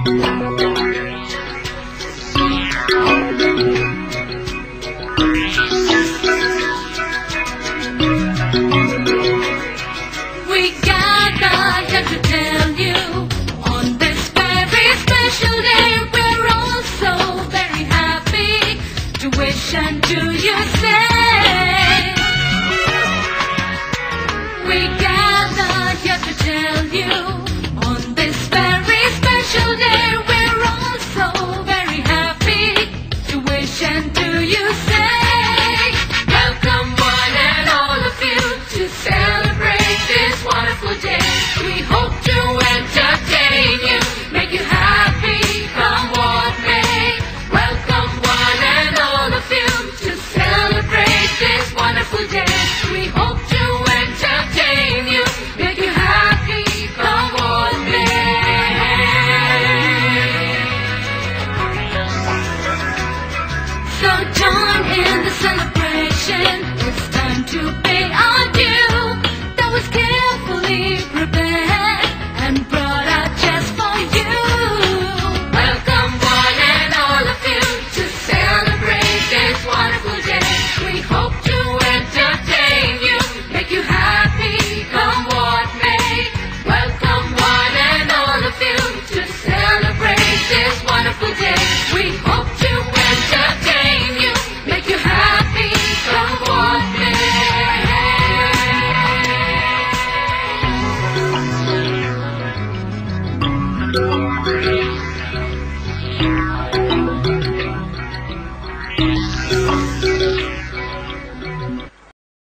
We gather here to tell you on this very special day we're all so very happy to wish and to